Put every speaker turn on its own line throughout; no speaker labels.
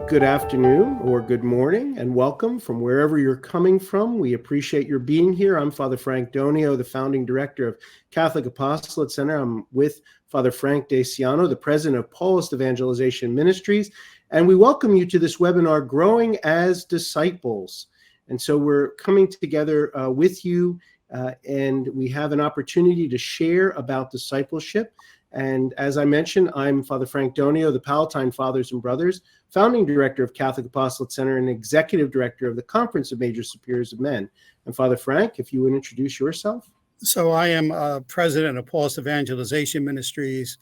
Good afternoon or good morning and welcome from wherever you're coming from. We appreciate your being here. I'm Father Frank Donio, the founding director of Catholic Apostolate Center. I'm with Father Frank DeSiano, the president of Paulist Evangelization Ministries, and we welcome you to this webinar, Growing as Disciples. And so we're coming together with you and we have an opportunity to share about discipleship. And as I mentioned, I'm Father Frank Donio, the Palatine Fathers and Brothers, founding director of Catholic Apostolate Center and executive director of the Conference of Major Superiors of Men. And Father Frank, if you would introduce yourself.
So I am president of Paulist Evangelization Ministries.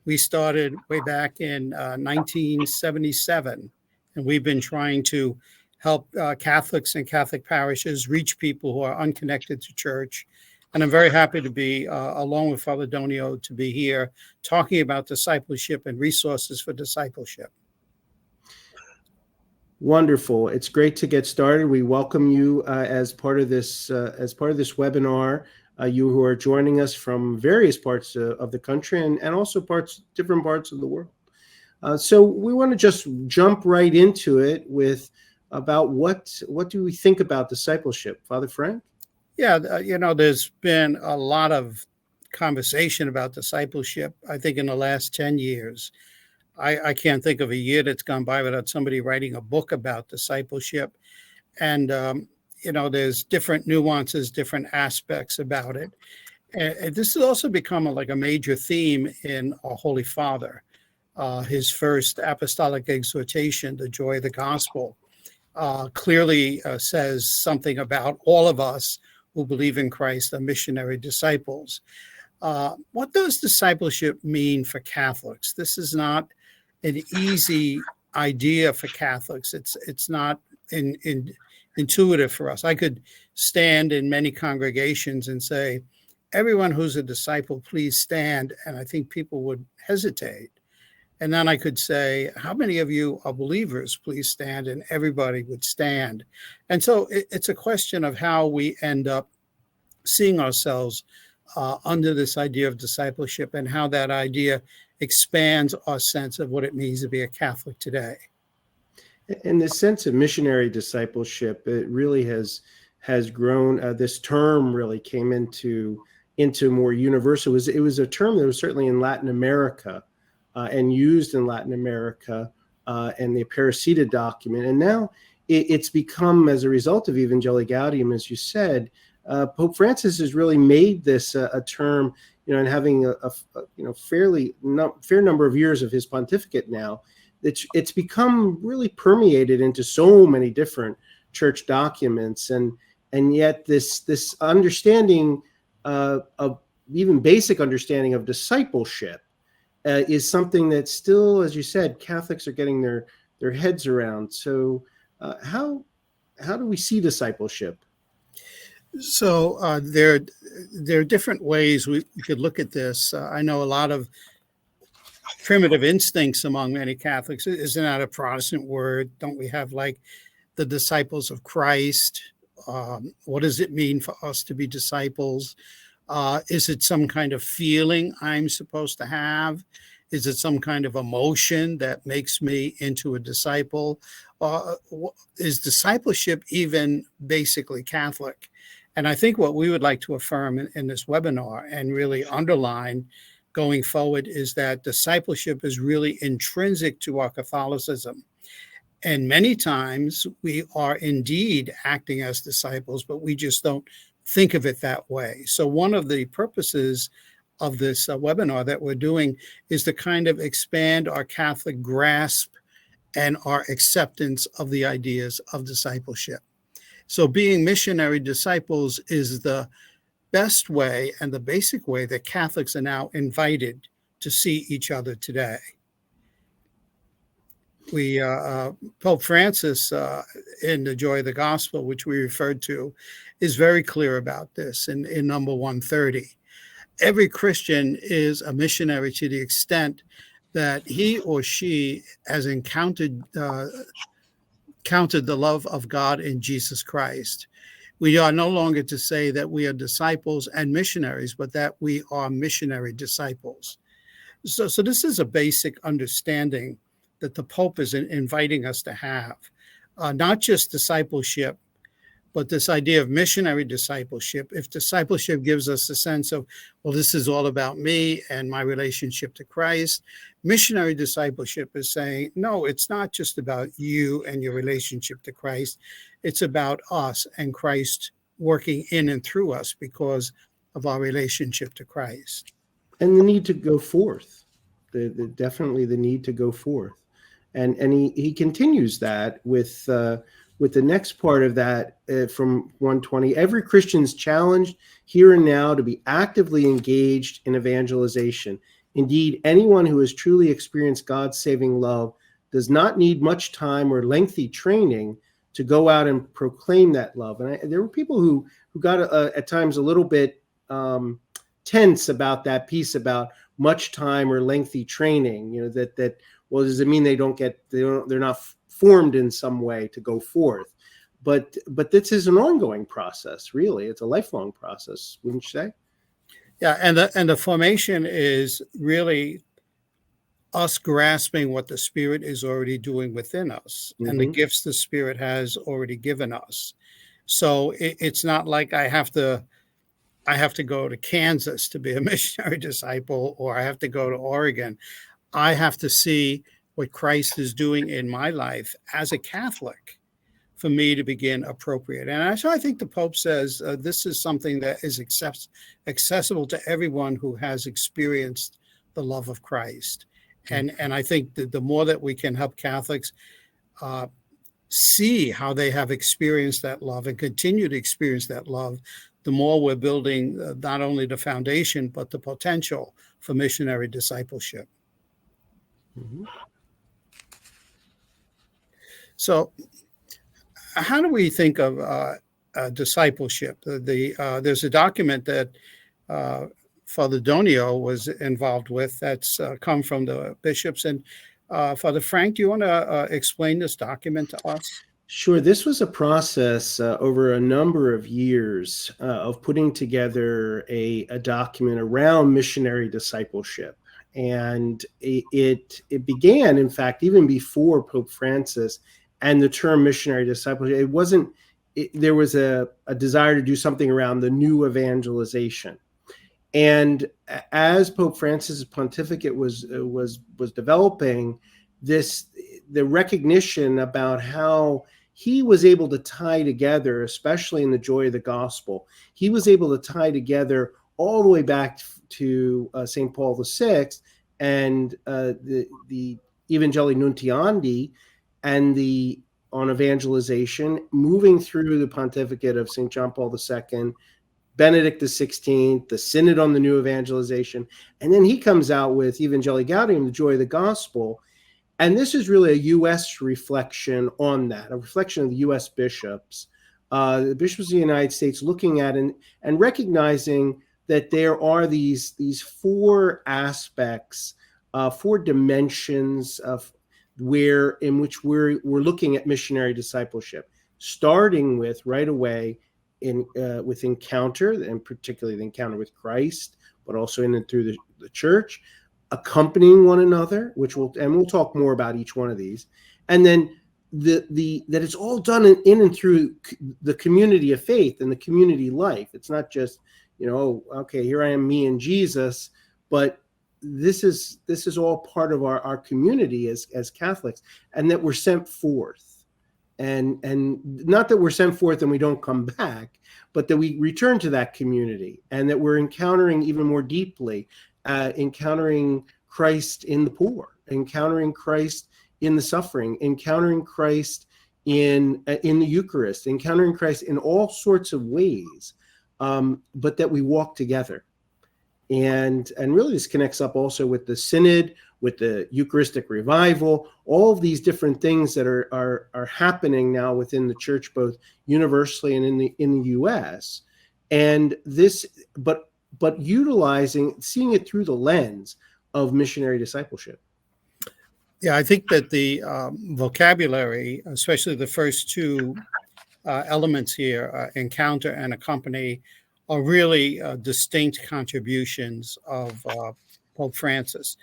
We started way back in 1977, and we've been trying to help Catholics and Catholic parishes reach people who are unconnected to church. And I'm very happy to be, along with Father Donio, to be here talking about discipleship and resources for discipleship.
Wonderful. It's great to get started. We welcome you as part of this webinar. You who are joining us from various parts of the country and also different parts of the world. So we want to just jump right into it with about what do we think about discipleship, Father Frank?
Yeah, there's been a lot of conversation about discipleship, I think, in the last 10 years. I can't think of a year that's gone by without somebody writing a book about discipleship. And, there's different nuances, different aspects about it. And this has also become like a major theme in our Holy Father. His first apostolic exhortation, The Joy of the Gospel, clearly says something about all of us who believe in Christ are missionary disciples. What does discipleship mean for Catholics? This is not an easy idea for Catholics. It's not intuitive for us. I could stand in many congregations and say, everyone who's a disciple, please stand. And I think people would hesitate. And then I could say, how many of you are believers? Please stand. And everybody would stand. And so it's a question of how we end up seeing ourselves under this idea of discipleship and how that idea expands our sense of what it means to be a Catholic today.
In the sense of missionary discipleship, it really has grown. This term really came into more universal. It was a term that was certainly in Latin America and used in Latin America and the Aparecida document. And now it's become, as a result of Evangelization, as you said, Pope Francis has really made this a term, and having a fair number of years of his pontificate now, it's become really permeated into so many different church documents, and yet this understanding of even basic understanding of discipleship is something that still, as you said, Catholics are getting their heads around. So how do we see discipleship?
So there are different ways we could look at this. I know a lot of primitive instincts among many Catholics. Isn't that a Protestant word? Don't we have like the disciples of Christ? What does it mean for us to be disciples? Is it some kind of feeling I'm supposed to have? Is it some kind of emotion that makes me into a disciple? Is discipleship even basically Catholic? And I think what we would like to affirm in this webinar and really underline going forward is that discipleship is really intrinsic to our Catholicism. And many times we are indeed acting as disciples, but we just don't think of it that way. So one of the purposes of this webinar that we're doing is to kind of expand our Catholic grasp and our acceptance of the ideas of discipleship. So being missionary disciples is the best way and the basic way that Catholics are now invited to see each other today. Pope Francis, in The Joy of the Gospel, which we referred to, is very clear about this in number 130. Every Christian is a missionary to the extent that he or she has encountered the love of God in Jesus Christ. We are no longer to say that we are disciples and missionaries, but that we are missionary disciples. So this is a basic understanding that the Pope is inviting us to have, not just discipleship, but this idea of missionary discipleship. If discipleship gives us a sense of, well, this is all about me and my relationship to Christ, missionary discipleship is saying, no, it's not just about you and your relationship to Christ. It's about us and Christ working in and through us because of our relationship to Christ.
And the need to go forth, definitely the need to go forth. And he continues that with the next part of that from 120. Every Christian is challenged here and now to be actively engaged in evangelization. Indeed, anyone who has truly experienced God's saving love does not need much time or lengthy training to go out and proclaim that love. And there were people who got at times a little bit tense about that piece about much time or lengthy training. You know, that well, does it mean they're not formed in some way to go forth? But this is an ongoing process, really. It's a lifelong process, wouldn't you say?
Yeah, and the formation is really us grasping what the Spirit is already doing within us and the gifts the Spirit has already given us. So it's not like I have to go to Kansas to be a missionary disciple, or I have to go to Oregon. I have to see what Christ is doing in my life as a Catholic for me to begin appropriate. And so I think the Pope says this is something that is accessible to everyone who has experienced the love of Christ. And I think that the more that we can help Catholics see how they have experienced that love and continue to experience that love, the more we're building not only the foundation, but the potential for missionary discipleship.
Mm-hmm.
So how do we think of discipleship? There's a document that Father Donio was involved with that's come from the bishops. And Father Frank, do you want to explain this document to us?
Sure. This was a process over a number of years of putting together a document around missionary discipleship. And it began, in fact, even before Pope Francis and the term missionary discipleship. It wasn't, there was a desire to do something around the new evangelization. And as Pope Francis's pontificate was developing, the recognition about how he was able to tie together, especially in the joy of the gospel, he was able to tie together all the way back to St. Paul VI and the Evangelii Nuntiandi and on evangelization, moving through the pontificate of St. John Paul II, Benedict XVI, the Synod on the New Evangelization, and then he comes out with Evangelii Gaudium, the joy of the gospel. And this is really a U.S. reflection on that, a reflection of the U.S. bishops, the bishops of the United States, looking at and recognizing that there are these four aspects, four dimensions of in which we're looking at missionary discipleship, starting with right away with encounter, and particularly the encounter with Christ, but also in and through the church, accompanying one another, we'll talk more about each one of these, and then that it's all done in and through the community of faith and the community life. It's not just, okay, here I am, me and Jesus, but this is all part of our community as Catholics, and that we're sent forth, and not that we're sent forth and we don't come back, but that we return to that community, and that we're encountering even more deeply, encountering Christ in the poor, encountering Christ in the suffering, encountering Christ in the Eucharist, encountering Christ in all sorts of ways, but that we walk together. And really this connects up also with the Synod, with the Eucharistic revival, all of these different things that are happening now within the church, both universally and in the U.S. And this, but seeing it through the lens of missionary discipleship.
Yeah, I think that the vocabulary, especially the first two elements here, encounter and accompany, are really distinct contributions of Pope Francis.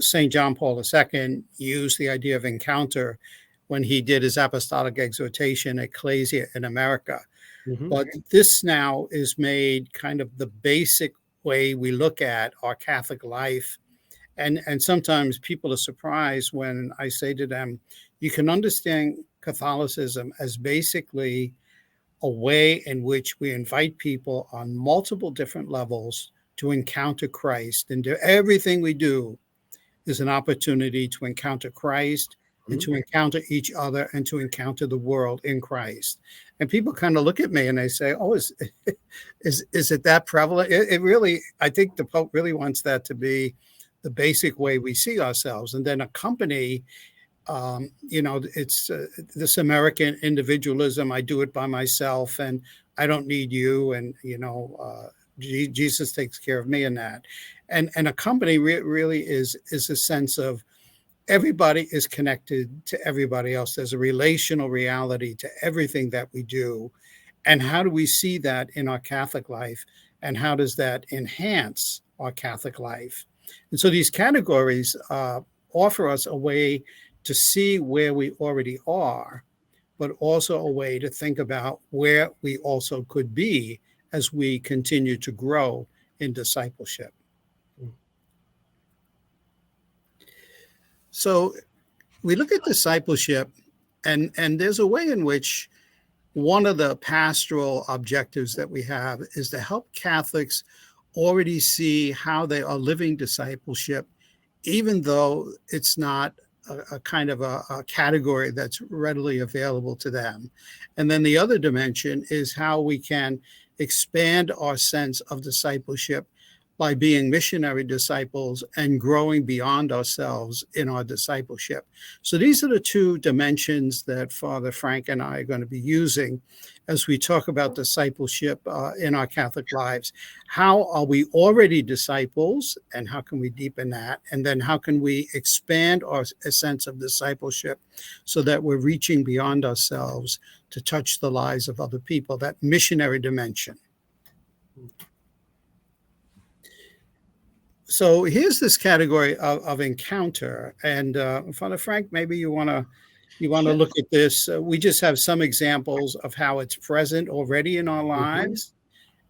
St. John Paul II used the idea of encounter when he did his apostolic exhortation, Ecclesia in America.
Hmm.
But this now is made kind of the basic way we look at our Catholic life. And sometimes people are surprised when I say to them, you can understand Catholicism as basically a way in which we invite people on multiple different levels to encounter Christ. And everything we do is an opportunity to encounter Christ and to encounter each other and to encounter the world in Christ. And people kind of look at me and they say, "Oh, is it that prevalent?" It really, I think the Pope really wants that to be the basic way we see ourselves, and then accompany. It's this American individualism. I do it by myself, and I don't need you. And Jesus takes care of me in that. And accompany really is a sense of everybody is connected to everybody else. There's a relational reality to everything that we do. And how do we see that in our Catholic life? And how does that enhance our Catholic life? And so these categories offer us a way to see where we already are, but also a way to think about where we also could be as we continue to grow in discipleship. So we look at discipleship, and there's a way in which one of the pastoral objectives that we have is to help Catholics already see how they are living discipleship, even though it's not a kind of a category that's readily available to them. And then the other dimension is how we can expand our sense of discipleship by being missionary disciples and growing beyond ourselves in our discipleship. So these are the two dimensions that Father Frank and I are going to be using as we talk about discipleship in our Catholic lives. How are we already disciples, and how can we deepen that? And then how can we expand our sense of discipleship so that we're reaching beyond ourselves to touch the lives of other people, that missionary dimension. So here's this category of encounter, and Father Frank, maybe you want to look at this. We just have some examples of how it's present already in our lives,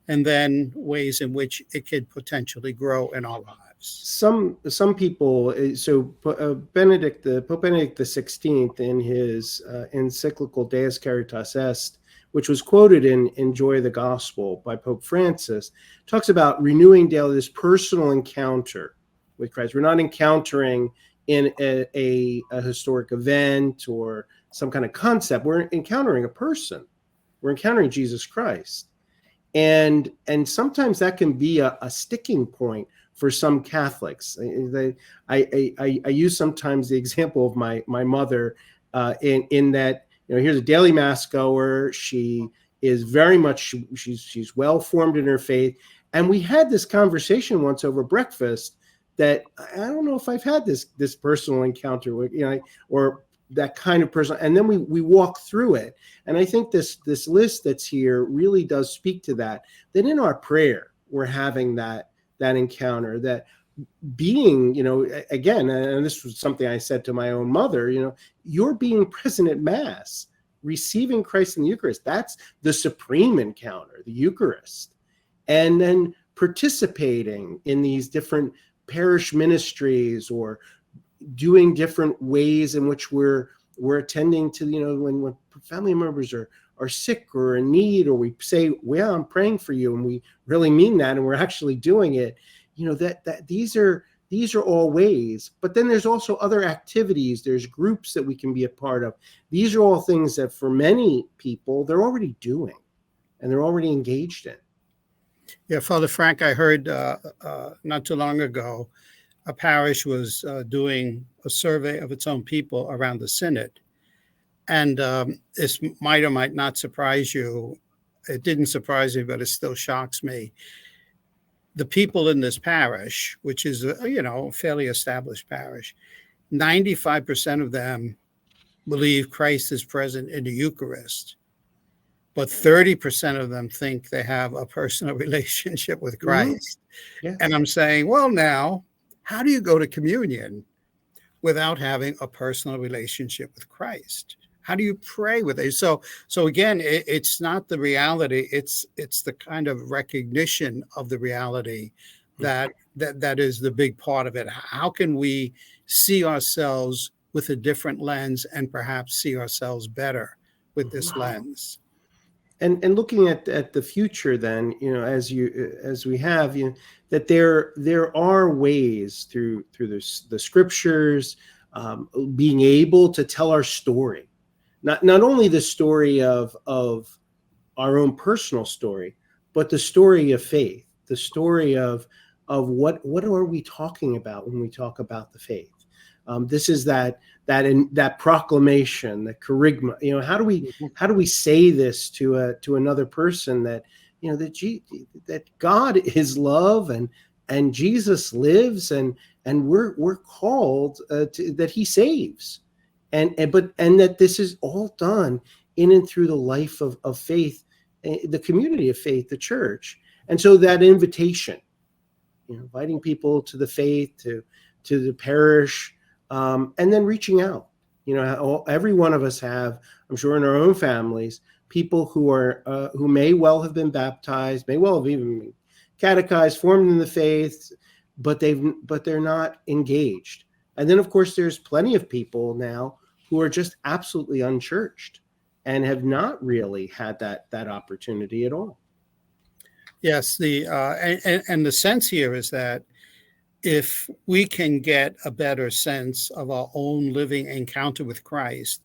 and then ways in which it could potentially grow in our lives.
Some people. So Pope Benedict XVI, in his encyclical Deus Caritas Est, which was quoted in Enjoy the Gospel by Pope Francis, talks about renewing daily this personal encounter with Christ. We're not encountering in a historic event or some kind of concept. We're encountering a person. We're encountering Jesus Christ. And sometimes that can be a sticking point for some Catholics. I use sometimes the example of my mother in that, here's a daily mass goer. She is very much, she's well formed in her faith. And we had this conversation once over breakfast that I don't know if I've had this personal encounter with, or that kind of person. And then we walk through it. And I think this list that's here really does speak to that in our prayer, we're having that encounter, that being, again, and this was something I said to my own mother, you're being present at Mass, receiving Christ in the Eucharist. That's the supreme encounter, the Eucharist. And then participating in these different parish ministries or doing different ways in which we're attending to, when family members are sick or in need, or we say, well, I'm praying for you, and we really mean that, and we're actually doing it, that these are all ways. But then there's also other activities. There's groups that we can be a part of. These are all things that for many people, they're already doing and they're already engaged in.
Yeah, Father Frank, I heard not too long ago, a parish was doing a survey of its own people around the synod. And this might or might not surprise you. It didn't surprise me, but it still shocks me. The people in this parish, which is a fairly established parish, 95% of them believe Christ is present in the Eucharist, but 30% of them think they have a personal relationship with Christ.
Mm-hmm. Yeah.
And I'm saying, well, now, How do you go to communion without having a personal relationship with Christ? How do you pray with it? So again, it's not the reality. It's the kind of recognition of the reality that is the big part of it. How can we see ourselves with a different lens and perhaps see ourselves better with this lens?
And looking at the future, then, as we have, that there are ways through the scriptures, being able to tell our story, not only the story of our own personal story, but the story of faith, the story of what are we talking about when we talk about the faith. This is that proclamation, the charisma. How do we say this to to another person, that that God is love, and Jesus lives, and we're called that He saves, and that this is all done in and through the life of faith, the community of faith, the church. And so that invitation, inviting people to the faith, to the parish, and then reaching out. Every one of us have, I'm sure, in our own families, people who may well have been baptized, may well have even been catechized, formed in the faith, but they're not engaged. And then, of course, there's plenty of people now who are just absolutely unchurched and have not really had that opportunity at all.
Yes, and the sense here is that if we can get a better sense of our own living encounter with Christ,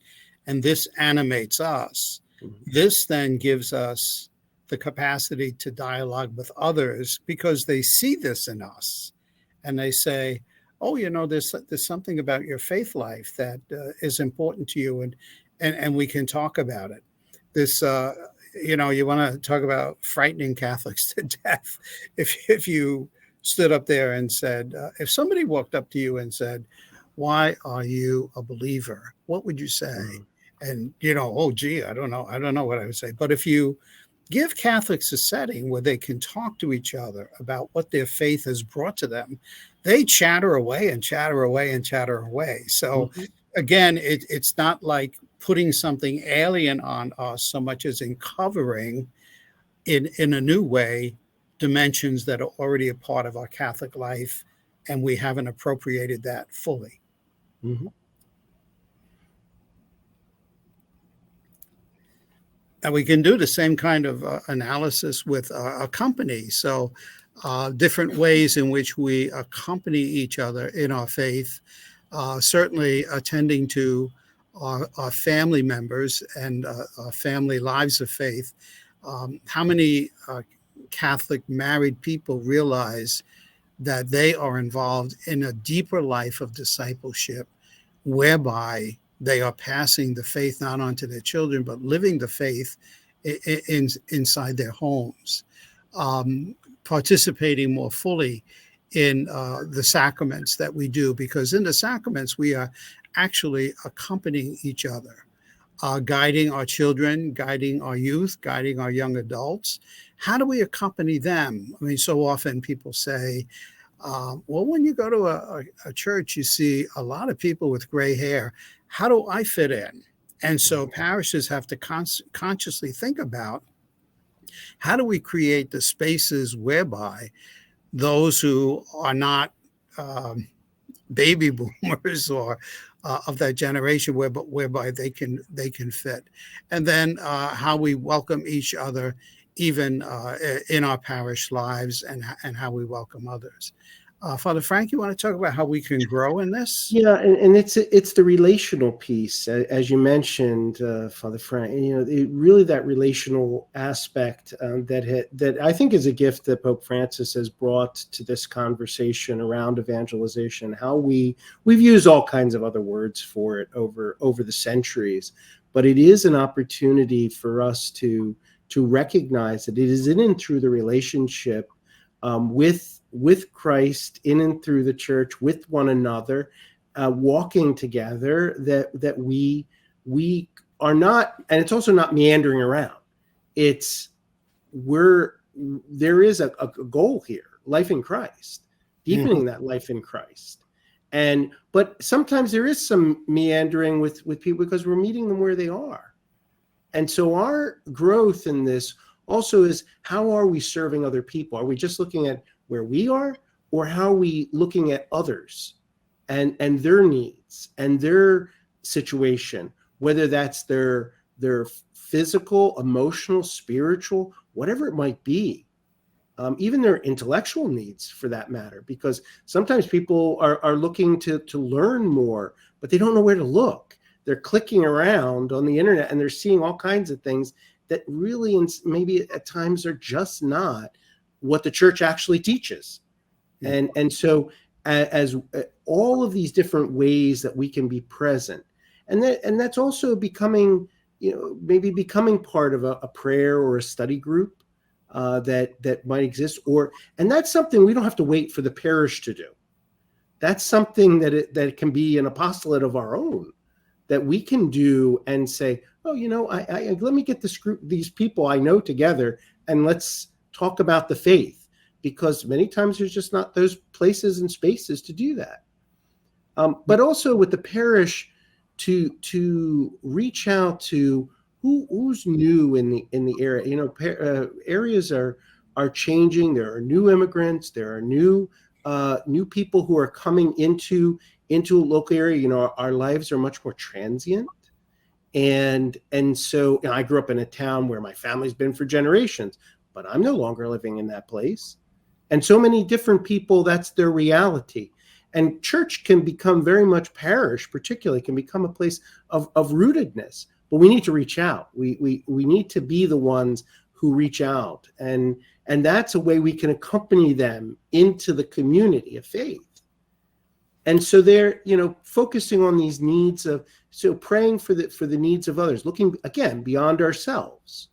and this animates us, this then gives us the capacity to dialogue with others, because they see this in us and they say, oh, there's something about your faith life that is important to you, and we can talk about it. This, you want to talk about frightening Catholics to death. If you stood up there and said, if somebody walked up to you and said, why are you a believer? What would you say? And, oh, gee, I don't know what I would say. But if you give Catholics a setting where they can talk to each other about what their faith has brought to them, they chatter away and chatter away and chatter away. So again, it's not like putting something alien on us so much as in covering in a new way dimensions that are already a part of our Catholic life, and we haven't appropriated that fully. And we can do the same kind of analysis with a company. So different ways in which we accompany each other in our faith, certainly attending to our family members and our family lives of faith. How many Catholic married people realize that they are involved in a deeper life of discipleship, whereby they are passing the faith not onto their children, but living the faith inside their homes, participating more fully in the sacraments that we do, because in the sacraments we are actually accompanying each other, guiding our children, guiding our youth, guiding our young adults. How do we accompany them? I mean, so often people say, well, when you go to a church, you see a lot of people with gray hair. How do I fit in? And so parishes have to consciously think about, how do we create the spaces whereby those who are not baby boomers or of that generation, whereby they can fit, and then how we welcome each other, even in our parish lives, and how we welcome others. Father Frank, you want to talk about how we can grow in this?
Yeah, and it's the relational piece, as you mentioned, Father Frank. Really that relational aspect that I think is a gift that Pope Francis has brought to this conversation around evangelization. How we've used all kinds of other words for it over the centuries, but it is an opportunity for us to recognize that it is in and through the relationship with Christ, in and through the church, with one another, walking together, that we are not, and it's also not meandering around. There is a goal here, life in Christ,
Mhm.
deepening that life in Christ. But sometimes there is some meandering with people because we're meeting them where they are. And so our growth in this also is, how are we serving other people? Are we just looking at where we are, or how are we looking at others and their needs and their situation, whether that's their physical, emotional, spiritual, whatever it might be, even their intellectual needs for that matter, because sometimes people are looking to learn more, but they don't know where to look. They're clicking around on the internet and they're seeing all kinds of things that really, maybe at times, are just not what the church actually teaches. And so as all of these different ways that we can be present, and that's also becoming, maybe becoming part of a prayer or a study group that might exist, and that's something we don't have to wait for the parish to do. That's something that it can be an apostolate of our own, that we can do and say, oh, I let me get these people I know together, and let's talk about the faith, because many times there's just not those places and spaces to do that. But also with the parish, to reach out to who's new in the area. Areas are changing. There are new immigrants. There are new people who are coming into a local area. Our lives are much more transient. And so, I grew up in a town where my family's been for generations, but I'm no longer living in that place. And so many different people, that's their reality. And church can become very much, parish particularly, can become a place of rootedness. But we need to reach out. We need to be the ones who reach out. And that's a way we can accompany them into the community of faith. And so they're, focusing on these needs so praying for the needs of others, looking again beyond ourselves,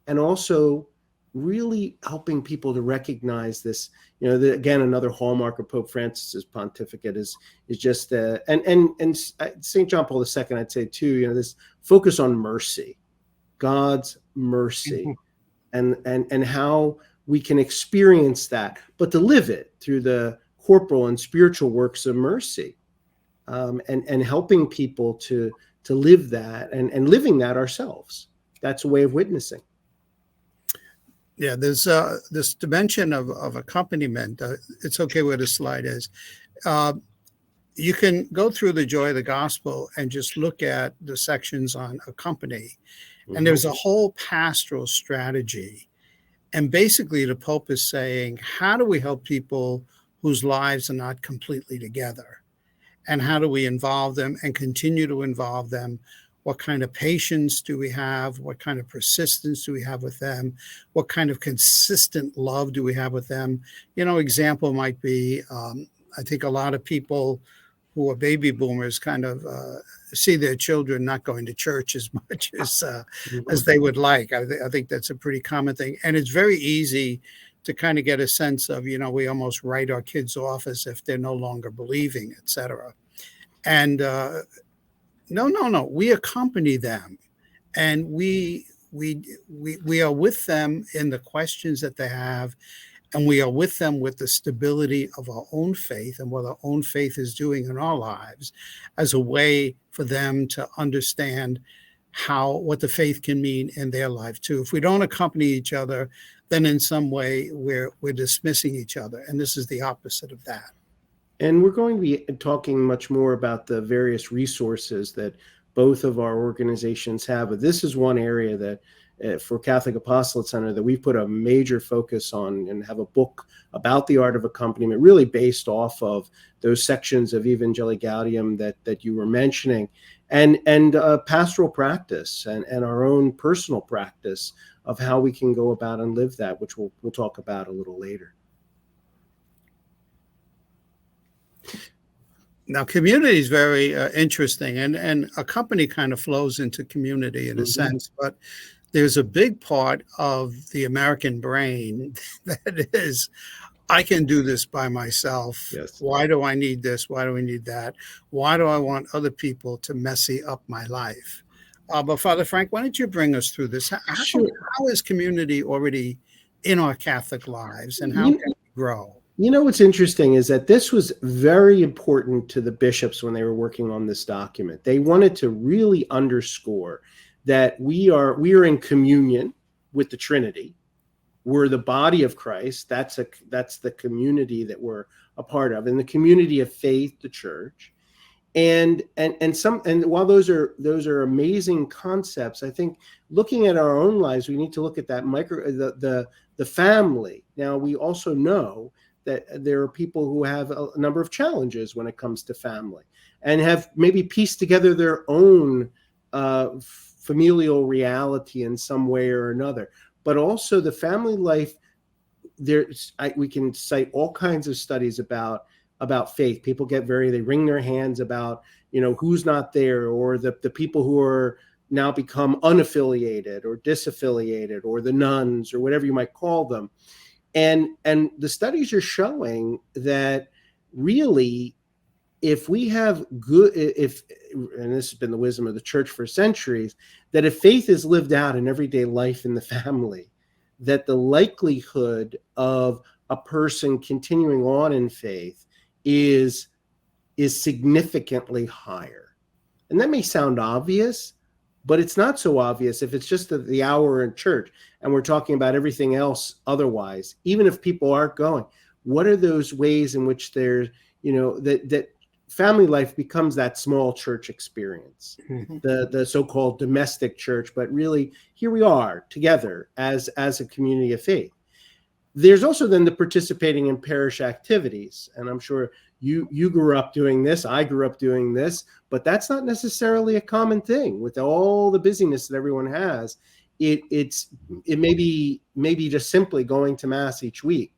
and also really helping people to recognize this. Again, another hallmark of Pope Francis's pontificate is just and St. John Paul II, I'd say too, this focus on mercy, God's mercy, and how we can experience that, but to live it through the corporal and spiritual works of mercy, and helping people to live that, and living that ourselves. That's a way of witnessing.
Yeah, there's this dimension of accompaniment. It's okay where the slide is. You can go through the Joy of the Gospel and just look at the sections on accompany. And there's a whole pastoral strategy. And basically, the Pope is saying, how do we help people whose lives are not completely together? And how do we involve them and continue to involve them? What kind of patience do we have? What kind of persistence do we have with them? What kind of consistent love do we have with them? Example might be, I think a lot of people who are baby boomers kind of see their children not going to church as much as they would like. I think that's a pretty common thing. And it's very easy to kind of get a sense of, we almost write our kids off as if they're no longer believing, et cetera. And no, we accompany them, and we are with them in the questions that they have, and we are with them with the stability of our own faith and what our own faith is doing in our lives, as a way for them to understand what the faith can mean in their life too. If we don't accompany each other, then in some way we're dismissing each other, and this is the opposite of that.
And we're going to be talking much more about the various resources that both of our organizations have. But this is one area that for Catholic Apostolate Center that we've put a major focus on, and have a book about the art of accompaniment, really based off of those sections of Evangelization that you were mentioning, and pastoral practice and our own personal practice of how we can go about and live that, which we'll talk about a little later.
Now, community is very interesting, and a company kind of flows into community in a sense, but there's a big part of the American brain that is, I can do this by myself.
Yes.
Why do I need this? Why do I need that? Why do I want other people to messy up my life? But Father Frank, why don't you bring us through this?
Sure.
How is community already in our Catholic lives, and how can we grow?
You know, what's interesting is that this was very important to the bishops when they were working on this document. They wanted to really underscore that we are in communion with the Trinity. We're the body of Christ. That's the community that we're a part of, and the community of faith, the church. And while those are amazing concepts, I think looking at our own lives, we need to look at that the family. Now, we also know that there are people who have a number of challenges when it comes to family, and have maybe pieced together their own familial reality in some way or another. But also the family life, we can cite all kinds of studies about faith. People they wring their hands about, who's not there, or the people who are now become unaffiliated or disaffiliated, or the nuns, or whatever you might call them. And the studies are showing that really, if we have and this has been the wisdom of the church for centuries, that if faith is lived out in everyday life in the family, that the likelihood of a person continuing on in faith is significantly higher. And that may sound obvious, but it's not so obvious if it's just the hour in church and we're talking about everything else otherwise. Even if people aren't going, what are those ways in which there's, that family life becomes that small church experience, the so-called domestic church, but really here we are together as a community of faith. There's also then the participating in parish activities, and I'm sure you grew up doing this, I grew up doing this, but that's not necessarily a common thing with all the busyness that everyone has. It may be just simply going to mass each week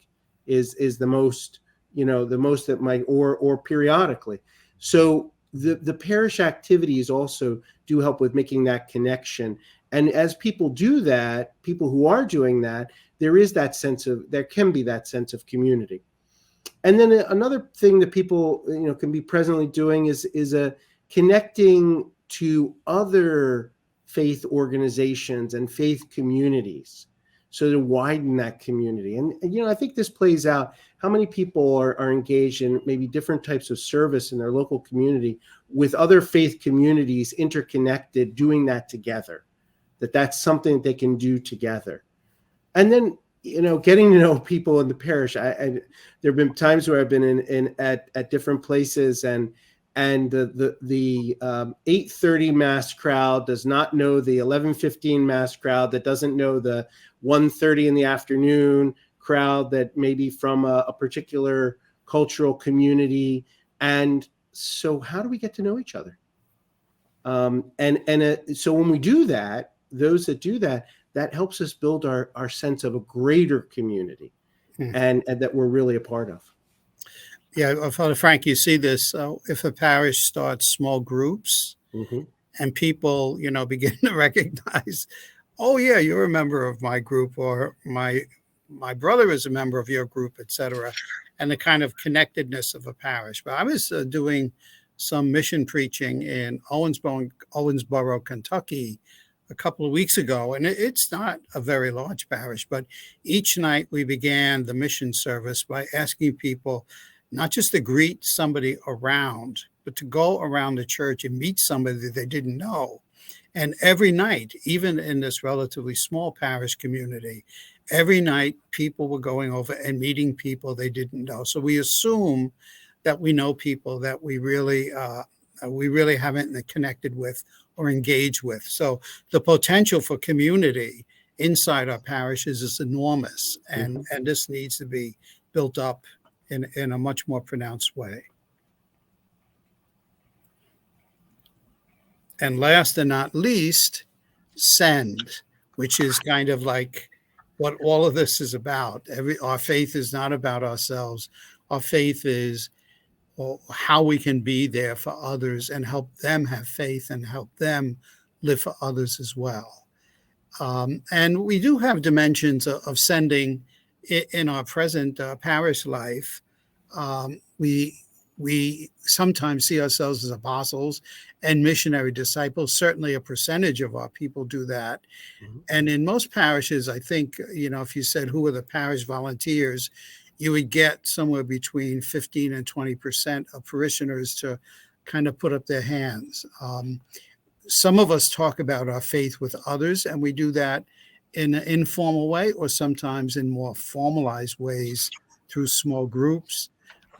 is the most, the most that might, or periodically. So the parish activities also do help with making that connection. And as people do that, people who are doing that, there can be that sense of community. And then another thing that people, can be presently doing is connecting to other faith organizations and faith communities, so to widen that community. And I think this plays out how many people are engaged in maybe different types of service in their local community with other faith communities interconnected, doing that together, that's something that they can do together. And then, getting to know people in the parish. There have been times where I've been at different places, and the 8:30 mass crowd does not know the 11:15 mass crowd, that doesn't know the 1:30 in the afternoon crowd that may be from a particular cultural community. And so how do we get to know each other? So when we do that, those that do that, that helps us build our sense of a greater community, and that we're really a part of.
Yeah, Father Frank, you see this. If a parish starts small groups, and people, begin to recognize, oh yeah, you're a member of my group, or my brother is a member of your group, etc., and the kind of connectedness of a parish. But I was doing some mission preaching in Owensboro, Kentucky, a couple of weeks ago, and it's not a very large parish, but each night we began the mission service by asking people not just to greet somebody around, but to go around the church and meet somebody that they didn't know. And every night, even in this relatively small parish community, every night people were going over and meeting people they didn't know. So we assume that we know people that we really haven't connected with or engaged with. So the potential for community inside our parishes is enormous, and this needs to be built up in a much more pronounced way. And last and not least, send, which is kind of like what all of this is about. Our faith is not about ourselves. Our faith is how we can be there for others and help them have faith and help them live for others as well. And we do have dimensions of sending in our present parish life. We sometimes see ourselves as apostles and missionary disciples. Certainly a percentage of our people do that. And in most parishes, I think, if you said, who are the parish volunteers, you would get somewhere between 15 and 20% of parishioners to kind of put up their hands. Some of us talk about our faith with others, and we do that in an informal way or sometimes in more formalized ways through small groups.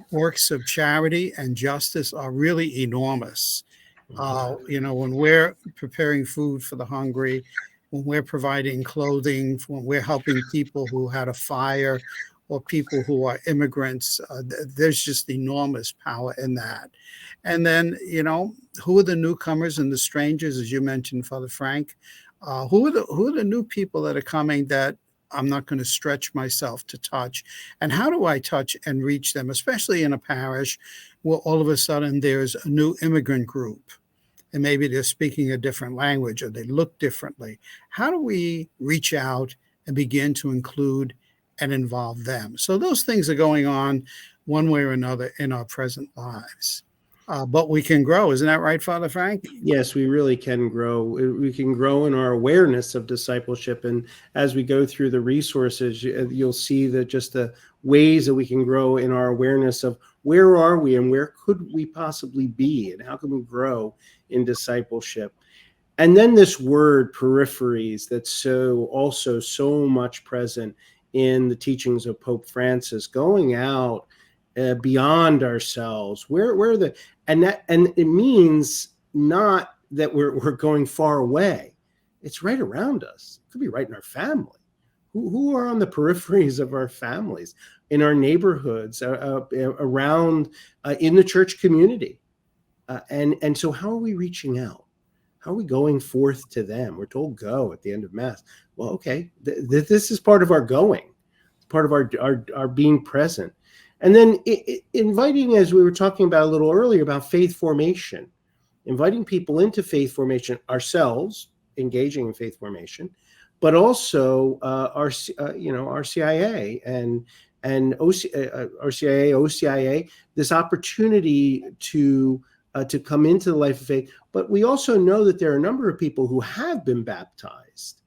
Works of charity and justice are really enormous. When we're preparing food for the hungry, when we're providing clothing, when we're helping people who had a fire or people who are immigrants, there's just enormous power in that. And then, who are the newcomers and the strangers, as you mentioned, Father Frank? Who are the new people that are coming that I'm not going to stretch myself to touch? And how do I touch and reach them, especially in a parish where all of a sudden there's a new immigrant group and maybe they're speaking a different language or they look differently? How do we reach out and begin to include and involve them? So those things are going on one way or another in our present lives. But we can grow. Isn't that right, Father Frank?
Yes, we really can grow. We can grow in our awareness of discipleship. And as we go through the resources, you'll see that just the ways that we can grow in our awareness of where are we and where could we possibly be and how can we grow in discipleship. And then this word peripheries that's also so much present in the teachings of Pope Francis, going out beyond ourselves. Where and it means not that we're going far away. It's right around us. It could be right in our family. Who are on the peripheries of our families, in our neighborhoods, around in the church community, and so how are we reaching out? How are we going forth to them? We're told go at the end of Mass. Well, okay, this is part of our going. It's part of our being present. And then inviting, as we were talking about a little earlier, about faith formation, inviting people into faith formation, ourselves engaging in faith formation, but also our CIA and RCIA, OCIA, this opportunity to come into the life of faith. But we also know that there are a number of people who have been baptized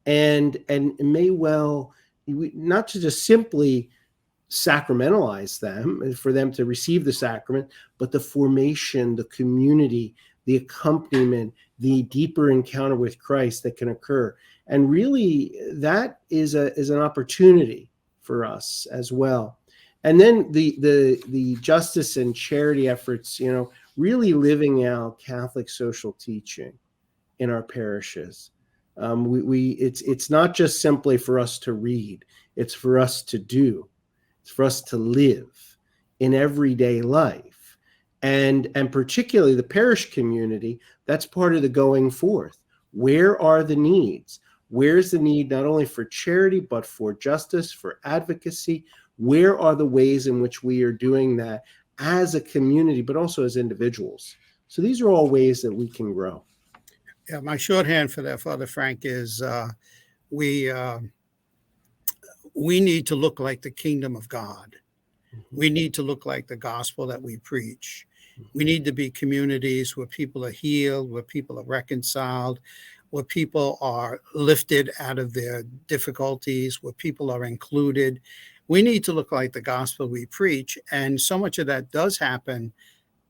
and may well, not to just simply sacramentalize them, for them to receive the sacrament, but the formation, the community, the accompaniment, the deeper encounter with Christ that can occur. And really, that is an opportunity for us as well. And then the justice and charity efforts, really living out Catholic social teaching in our parishes. It's not just simply for us to read; it's for us to do. It's for us to live in everyday life, and particularly the parish community. That's part of the going forth. Where are the needs? Where's the need not only for charity but for justice, for advocacy? Where are the ways in which we are doing that as a community, but also as individuals? So these are all ways that we can grow.
Yeah, my shorthand for that, Father Frank, is we need to look like the kingdom of God. We need to look like the gospel that we preach. We need to be communities where people are healed, where people are reconciled, where people are lifted out of their difficulties, where people are included. We need to look like the gospel we preach. And so much of that does happen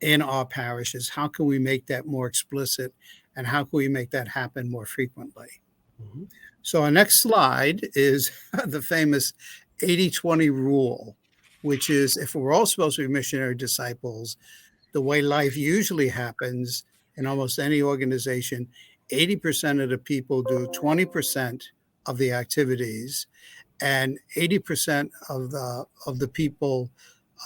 in our parishes. How can we make that more explicit? And how can we make that happen more frequently?
Mm-hmm.
So our next slide is the famous 80-20 rule, which is if we're all supposed to be missionary disciples, the way life usually happens in almost any organization, 80% of the people do 20% of the activities, and 80% of the people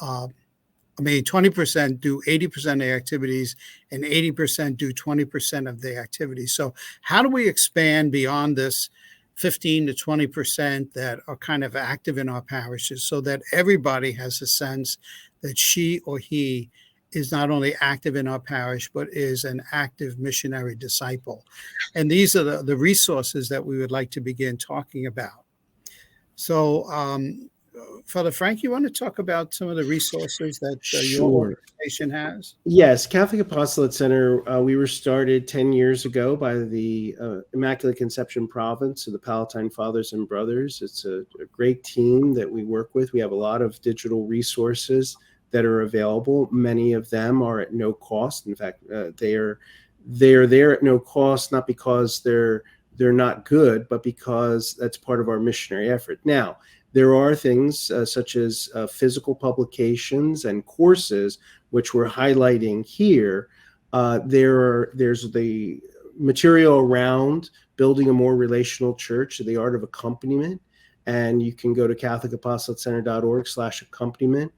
20% do 80% of the activities and 80% do 20% of the activities. So how do we expand beyond this 15 to 20% that are kind of active in our parishes so that everybody has a sense that she or he is not only active in our parish, but is an active missionary disciple? And these are the resources that we would like to begin talking about. So Father Frank, you want to talk about some of the resources that your
Sure.
organization has?
Yes, Catholic Apostolate Center, we were started 10 years ago by the Immaculate Conception Province of the Palatine Fathers and Brothers. It's a great team that we work with. We have a lot of digital resources that are available. Many of them are at no cost. In fact, they're there at no cost, not because they're not good, but because that's part of our missionary effort. Now, there are things such as physical publications and courses, which we're highlighting here. There's the material around building a more relational church, the art of accompaniment, and you can go to catholicapostolatecenter.org/accompaniment.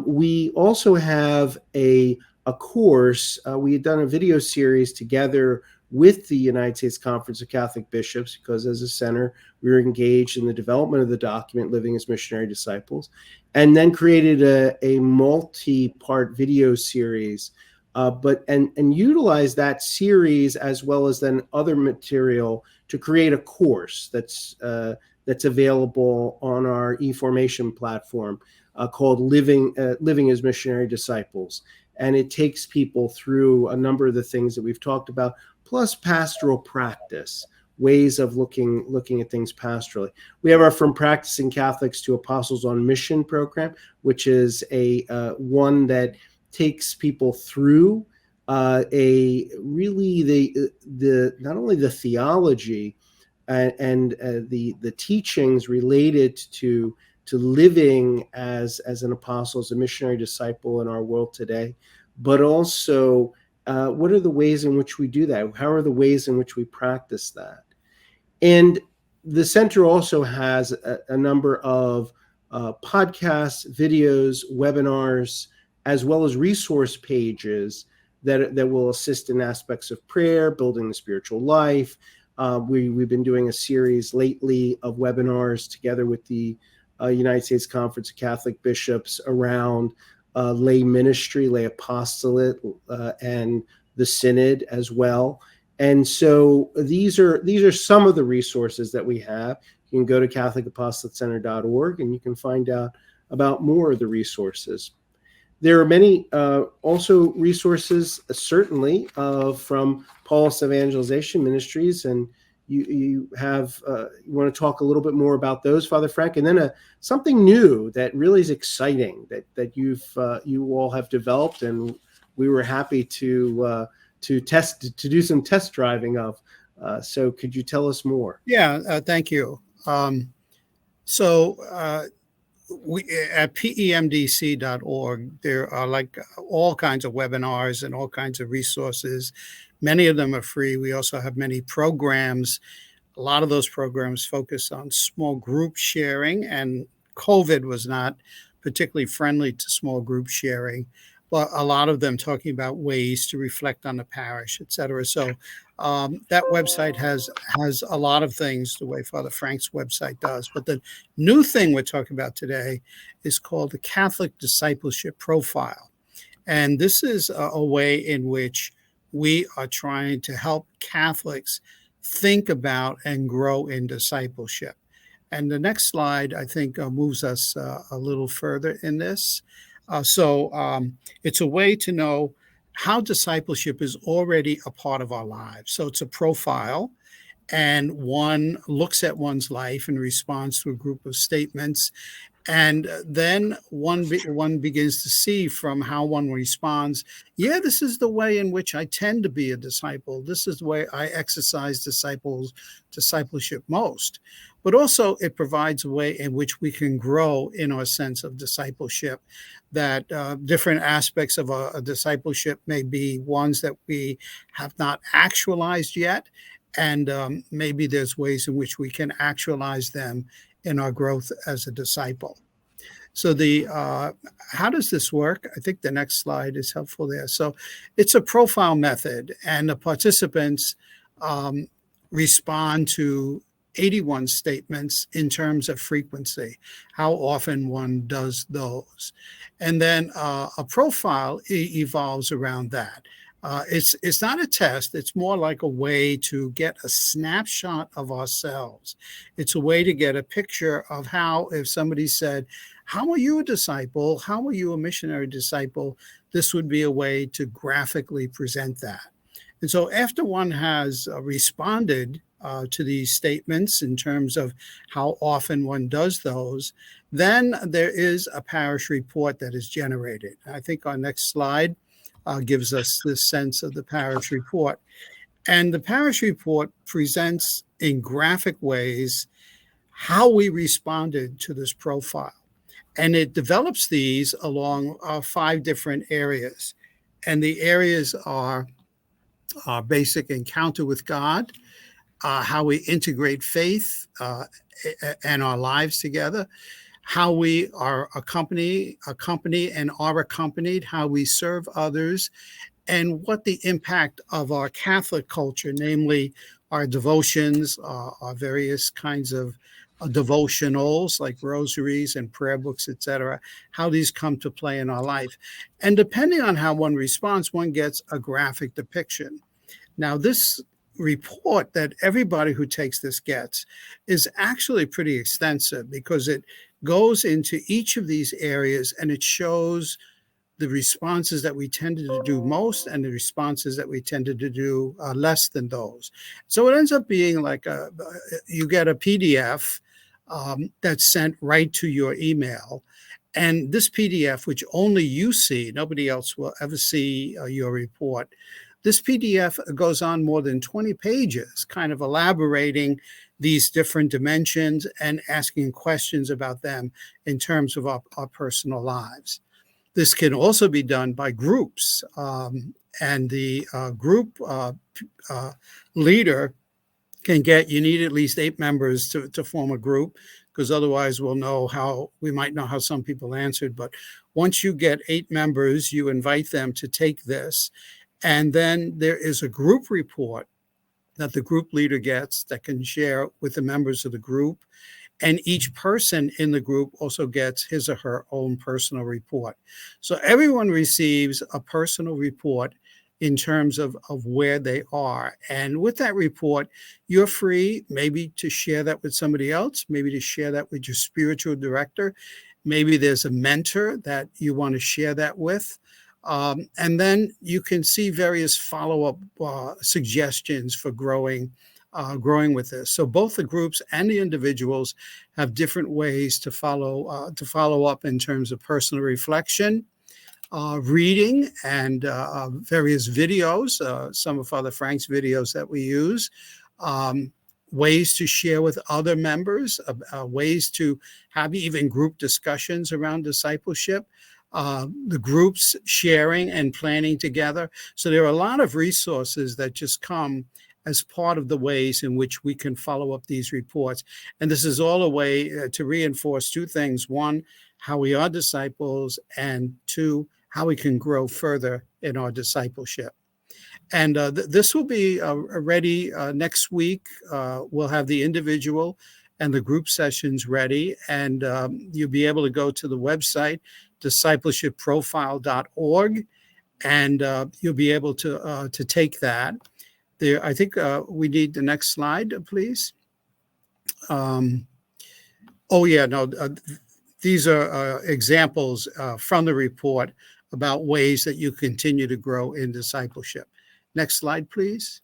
We also have a course. We had done a video series together with the United States Conference of Catholic Bishops, because as a center, we were engaged in the development of the document, Living as Missionary Disciples, and then created a multi-part video series, and utilized that series as well as then other material to create a course that's available on our e-formation platform called Living as Missionary Disciples. And it takes people through a number of the things that we've talked about, plus pastoral practice, ways of looking at things pastorally. We have our From Practicing Catholics to Apostles on Mission program, which is a one that takes people through the not only the theology and the teachings related to living as an apostle, as a missionary disciple in our world today, but also what are the ways in which we do that? How are the ways in which we practice that? And the center also has a number of podcasts, videos, webinars, as well as resource pages that will assist in aspects of prayer, building the spiritual life. We've been doing a series lately of webinars together with the United States Conference of Catholic Bishops around lay ministry, lay apostolate, and the synod as well. And so these are some of the resources that we have. You can go to catholicapostolatecenter.org and you can find out about more of the resources. There are many also resources, certainly, from Paulist Evangelization Ministries, and you want to talk a little bit more about those, Father Frank, and then something new that really is exciting that you all have developed, and we were happy to do some test driving of. So could you tell us more?
Yeah, thank you. We at PEMDC.org, there are like all kinds of webinars and all kinds of resources. Many of them are free. We also have many programs. A lot of those programs focus on small group sharing, and COVID was not particularly friendly to small group sharing, but a lot of them talking about ways to reflect on the parish, et cetera. So that website has a lot of things the way Father Frank's website does. But the new thing we're talking about today is called the Catholic Discipleship Profile. And this is a way in which we are trying to help Catholics think about and grow in discipleship. And the next slide, I think, moves us a little further in this. It's a way to know how discipleship is already a part of our lives. So it's a profile, and one looks at one's life and responds to a group of statements. And then one begins to see from how one responds, yeah, this is the way in which I tend to be a disciple. This is the way I exercise discipleship most. But also it provides a way in which we can grow in our sense of discipleship, that different aspects of a discipleship may be ones that we have not actualized yet. And maybe there's ways in which we can actualize them in our growth as a disciple. So how does this work? I think the next slide is helpful there. So it's a profile method, and the participants respond to 81 statements in terms of frequency, how often one does those. And then a profile evolves around that. It's not a test. It's more like a way to get a snapshot of ourselves. It's a way to get a picture of how, if somebody said, how are you a disciple? How are you a missionary disciple? This would be a way to graphically present that. And so after one has responded to these statements in terms of how often one does those, then there is a parish report that is generated. I think our next slide gives us this sense of the parish report. And the parish report presents in graphic ways how we responded to this profile. And it develops these along 5 different areas. And the areas are our basic encounter with God, how we integrate faith and our lives together, how we are accompany and are accompanied, how we serve others, and what the impact of our Catholic culture, namely our devotions, our various kinds of devotionals like rosaries and prayer books, etc., how these come to play in our life. And depending on how one responds, one gets a graphic depiction. Now, this report that everybody who takes this gets is actually pretty extensive because it goes into each of these areas and it shows the responses that we tended to do most and the responses that we tended to do less than those. So it ends up being like you get a PDF that's sent right to your email. And this PDF, which only you see, nobody else will ever see your report. This PDF goes on more than 20 pages, kind of elaborating these different dimensions and asking questions about them in terms of our personal lives. This can also be done by groups, and the group leader can get, you need at least 8 members to form a group, because otherwise we might know how some people answered. But once you get 8 members, you invite them to take this. And then there is a group report that the group leader gets that can share with the members of the group. And each person in the group also gets his or her own personal report. So everyone receives a personal report in terms of where they are. And with that report, you're free maybe to share that with somebody else, maybe to share that with your spiritual director. Maybe there's a mentor that you want to share that with. And then you can see various follow-up suggestions for growing with this. So both the groups and the individuals have different ways to follow up in terms of personal reflection, reading, and various videos, some of Father Frank's videos that we use, ways to share with other members, ways to have even group discussions around discipleship, the groups sharing and planning together. So there are a lot of resources that just come as part of the ways in which we can follow up these reports. And this is all a way to reinforce 2 things. 1, how we are disciples, and 2, how we can grow further in our discipleship. And this will be ready next week. We'll have the individual and the group sessions ready, and you'll be able to go to the website, discipleshipprofile.org, and you'll be able to take that. There, I think we need the next slide, please. These are examples from the report about ways that you continue to grow in discipleship. Next slide, please.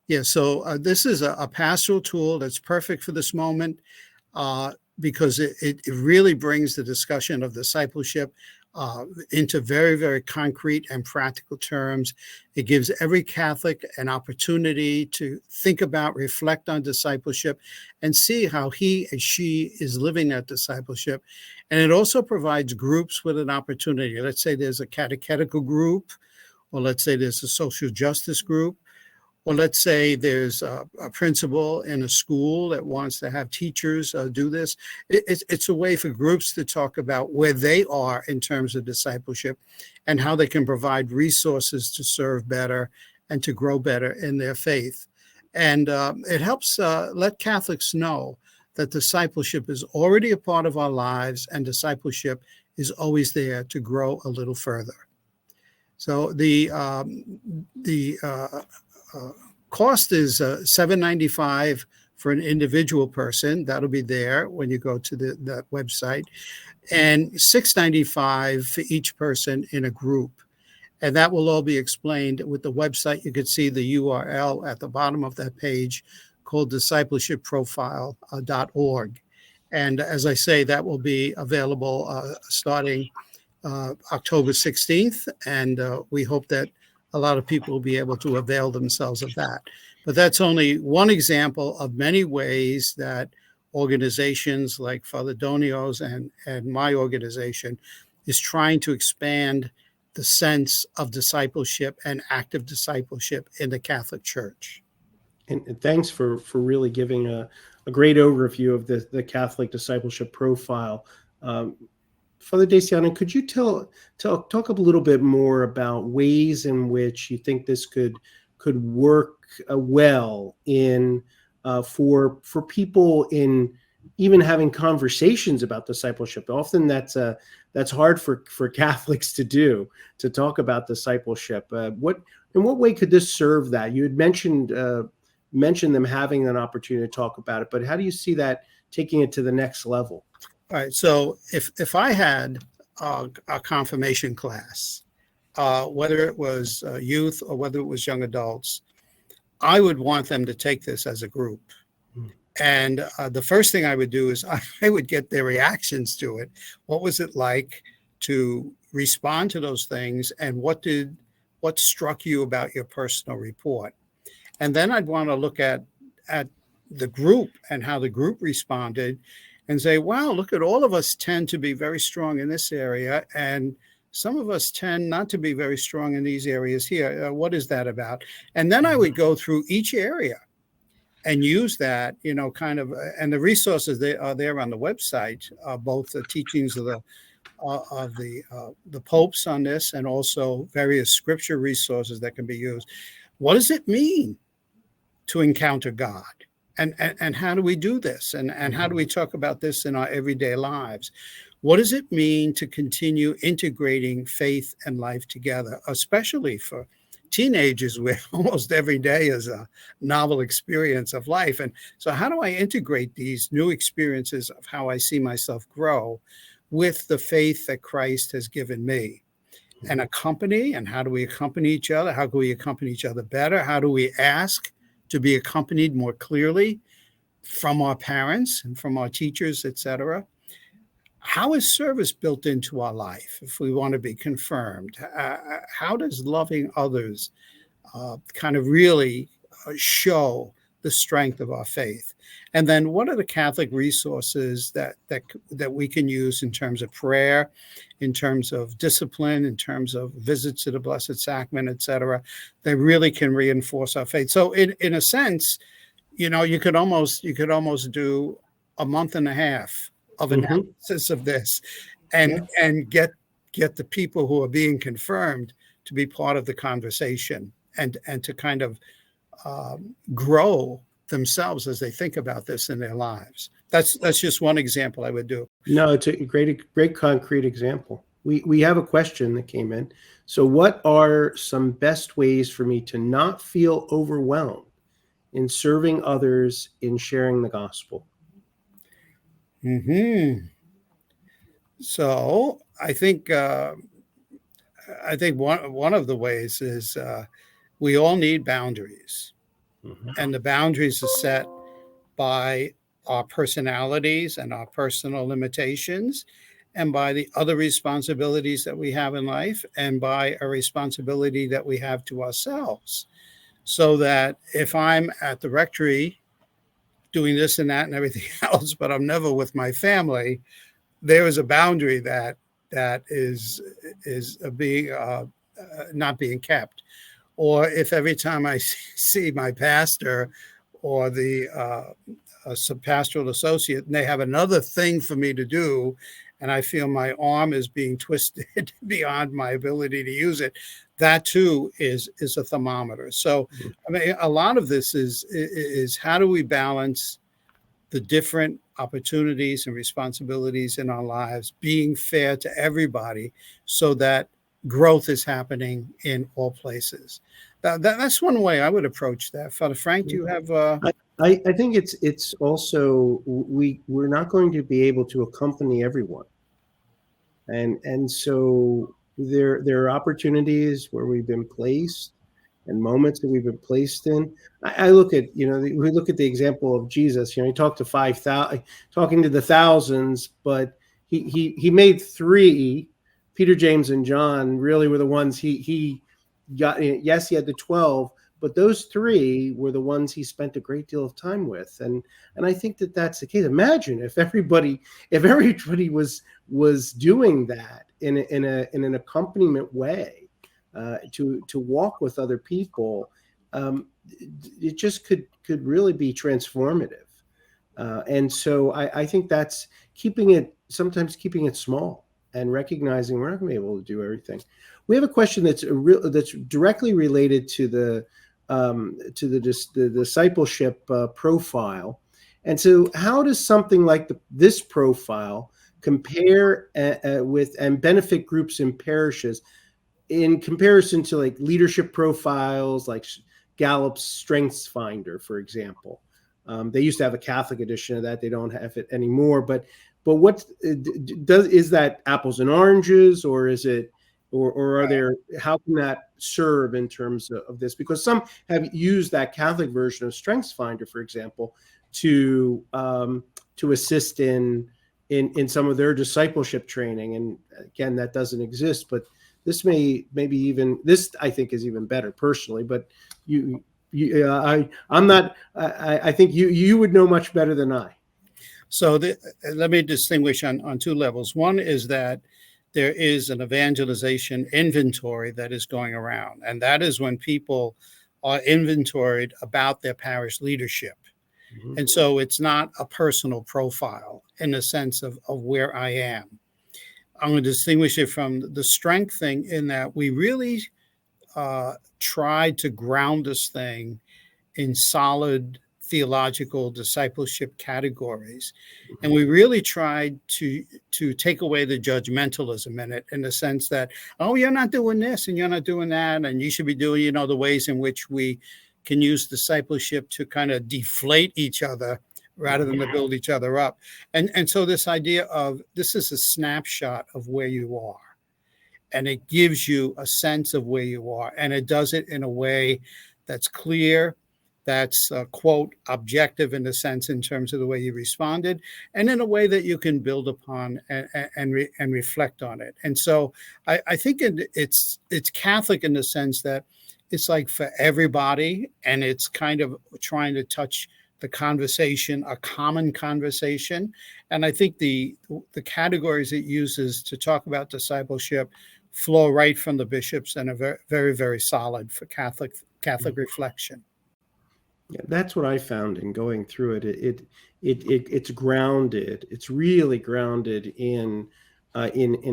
Yeah, so this is a pastoral tool that's perfect for this moment because it really brings the discussion of discipleship into very, very concrete and practical terms. It gives every Catholic an opportunity to think about, reflect on discipleship, and see how he and she is living that discipleship. And it also provides groups with an opportunity. Let's say there's a catechetical group, or let's say there's a social justice group, or let's say there's a principal in a school that wants to have teachers do this. It's a way for groups to talk about where they are in terms of discipleship and how they can provide resources to serve better and to grow better in their faith. And it helps let Catholics know that discipleship is already a part of our lives, and discipleship is always there to grow a little further. So the cost is $7.95 for an individual person. That'll be there when you go to that website, and $6.95 for each person in a group. And that will all be explained with the website. You could see the URL at the bottom of that page called discipleshipprofile.org. And as I say, that will be available starting October 16th. And we hope that a lot of people will be able to avail themselves of that. But that's only one example of many ways that organizations like Father Donio's and my organization is trying to expand the sense of discipleship and active discipleship in the Catholic Church.
And thanks for really giving a great overview of the Catholic discipleship profile. Father DeSiano, could you talk a little bit more about ways in which you think this could work well in for people in even having conversations about discipleship? Often that's hard for Catholics to do, to talk about discipleship. In what way could this serve that? You had mentioned them having an opportunity to talk about it, but how do you see that taking it to the next level?
All right. So if I had a confirmation class, whether it was youth or whether it was young adults, I would want them to take this as a group. And the first thing I would do is I would get their reactions to it. What was it like to respond to those things? And what struck you about your personal report? And then I'd want to look at the group and how the group responded and say, wow, look at all of us tend to be very strong in this area. And some of us tend not to be very strong in these areas here. What is that about? And then I would go through each area and use that, kind of, and the resources they are there on the website, both the teachings of the popes on this and also various scripture resources that can be used. What does it mean to encounter God? And how do we do this? And how do we talk about this in our everyday lives? What does it mean to continue integrating faith and life together, especially for teenagers where almost every day is a novel experience of life? And so how do I integrate these new experiences of how I see myself grow with the faith that Christ has given me? And accompany, and how do we accompany each other? How can we accompany each other better? How do we ask to be accompanied more clearly from our parents and from our teachers, etc.? How is service built into our life if we want to be confirmed? How does loving others kind of really show the strength of our faith? And then what are the Catholic resources that we can use in terms of prayer, in terms of discipline, in terms of visits to the Blessed Sacrament, etc., that really can reinforce our faith? So in a sense, you could almost do a month and a half of analysis of this and get the people who are being confirmed to be part of the conversation and to kind of grow themselves as they think about this in their lives. That's just one example I would do.
No, it's a great concrete example. We have a question that came in. So what are some best ways for me to not feel overwhelmed in serving others in sharing the gospel?
So I think one of the ways is we all need boundaries, and the boundaries are set by our personalities and our personal limitations, and by the other responsibilities that we have in life, and by a responsibility that we have to ourselves. So that if I'm at the rectory doing this and that and everything else, but I'm never with my family, there is a boundary that is being not being kept. Or if every time I see my pastor or the pastoral associate, and they have another thing for me to do, and I feel my arm is being twisted beyond my ability to use it, that too is a thermometer. So, I mean, a lot of this is how do we balance the different opportunities and responsibilities in our lives, being fair to everybody, so that growth is happening in all places. That's one way I would approach that. Father Frank, do you have?
I think it's also we're not going to be able to accompany everyone, and so there are opportunities where we've been placed and moments that we've been placed in. I look at, we look at the example of Jesus. He talked to 5,000, talking to the thousands, but he made three. Peter, James, and John really were the ones he got. Yes, he had the 12, but those three were the ones he spent a great deal of time with. And I think that that's the case. Imagine if everybody was doing that in an accompaniment way, to walk with other people. It just could really be transformative. And so I think that's sometimes keeping it small and recognizing we're not going to be able to do everything. We have a question that's directly related to the discipleship profile. And so how does something like this profile compare with and benefit groups and parishes in comparison to like leadership profiles like Gallup's Strengths Finder, for example? They used to have a Catholic edition of that. They don't have it anymore. But what is that apples and oranges, or is it, or are there? How can that serve in terms of this? Because some have used that Catholic version of Strengths Finder, for example, to assist in some of their discipleship training. And again, that doesn't exist, but this maybe even this I think is even better personally. But I'm not. I think you would know much better than I.
So let me distinguish on two levels. One is that there is an evangelization inventory that is going around, and that is when people are inventoried about their parish leadership. Mm-hmm. And so it's not a personal profile in the sense of where I am. I'm going to distinguish it from the strength thing in that we really tried to ground this thing in solid theological discipleship categories. And we really tried to take away the judgmentalism in it, in the sense that, oh, you're not doing this and you're not doing that, and you should be doing, the ways in which we can use discipleship to kind of deflate each other rather than to build each other up. And so this idea of this is a snapshot of where you are, and it gives you a sense of where you are, and it does it in a way that's clear, that's quote objective in the sense in terms of the way you responded, and in a way that you can build upon and reflect on it. And so I think it's Catholic in the sense that it's like for everybody, and it's kind of trying to touch the conversation, a common conversation. And I think the categories it uses to talk about discipleship flow right from the bishops and are very, very, very solid for Catholic reflection.
Yeah, that's what I found in going through it. It's grounded. It's really grounded in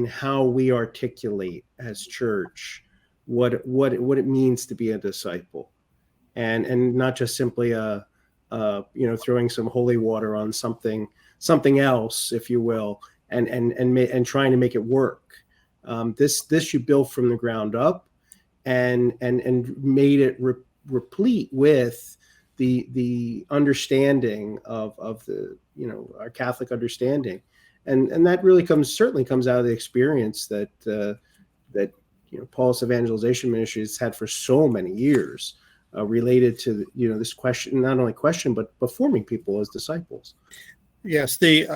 how we articulate as church what it means to be a disciple, and not just simply throwing some holy water on something else, if you will, and trying to make it work. This you built from the ground up, and made it replete with the understanding of the our Catholic understanding, and that really certainly comes out of the experience that Paulist Evangelization Ministries has had for so many years, related to this question, not only question but forming people as disciples.
Yes, there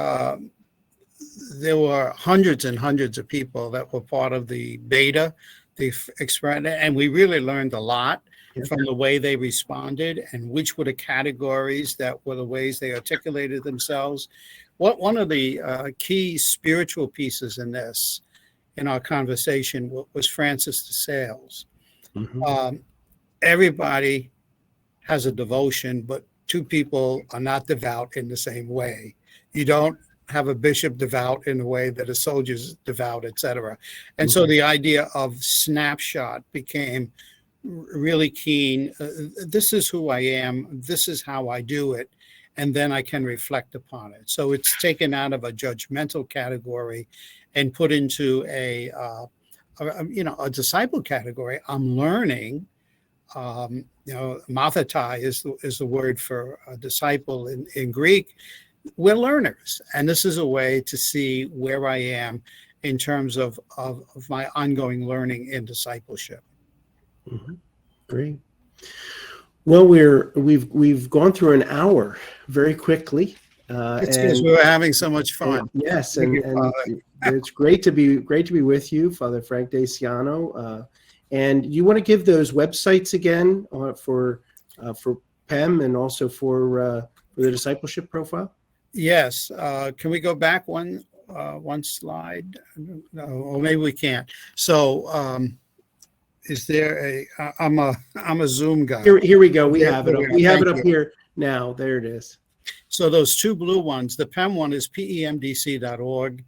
were hundreds and hundreds of people that were part of the beta, the experiment, and we really learned a lot from the way they responded and which were the categories that were the ways they articulated themselves. One of the key spiritual pieces in our conversation was Francis de Sales. Mm-hmm. Everybody has a devotion, but two people are not devout in the same way. You don't have a bishop devout in the way that a soldier's devout, etc. And mm-hmm. So the idea of snapshot became really keen. This is who I am. This is how I do it. And then I can reflect upon it. So it's taken out of a judgmental category and put into a a disciple category. I'm learning. Mathetai is the word for a disciple in Greek. We're learners, and this is a way to see where I am in terms of my ongoing learning in discipleship.
Mm-hmm. Great. Well, we've gone through an hour very quickly.
It's because we were having so much fun.
Yes, and it's great to be with you, Father Frank DeSiano. And you want to give those websites again for PEM and also for the discipleship profile?
Yes. Can we go back one slide? No, or maybe we can't. So, is there I'm a Zoom guy.
Here we go. We have it up. We have it up here now. There it is.
So those two blue ones, the PEM one is PEMDC.org,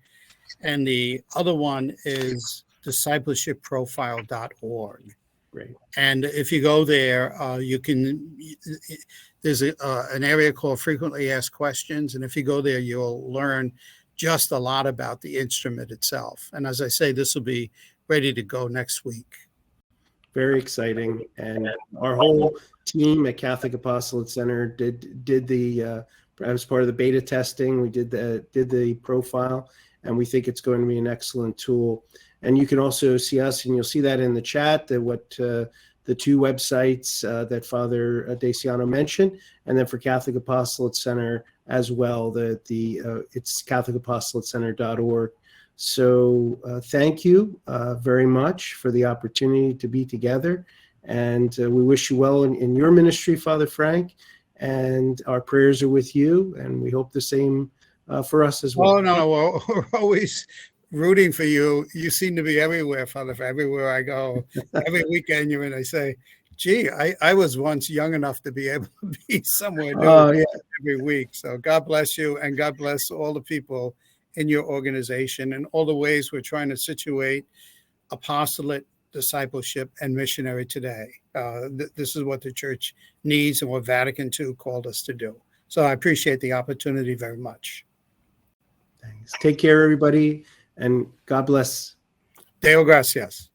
and the other one is discipleshipprofile.org.
Great.
And if you go there, there's an area called frequently asked questions. And if you go there, you'll learn just a lot about the instrument itself. And as I say, this will be ready to go next week. Very
exciting. And our whole team at Catholic Apostolate Center did the as part of the beta testing. We did the profile, and we think it's going to be an excellent tool. And you can also see us, and you'll see that in the chat, the two websites that Father DeSiano mentioned, and then for Catholic Apostolate Center as well, it's CatholicApostolatecenter.org. So thank you very much for the opportunity to be together, and we wish you well in your ministry, Father Frank, and our prayers are with you, and we hope the same for us as well.
Oh, no, we're always rooting for you. You seem to be everywhere, Father, everywhere I go. Every weekend you're in, I say, gee, I was once young enough to be able to be somewhere new every week. So God bless you, and God bless all the people in your organization and all the ways we're trying to situate apostolate, discipleship, and missionary today. This is what the church needs and what Vatican II called us to do. So I appreciate the opportunity very much.
Thanks. Take care, everybody, and God bless.
Deo gracias.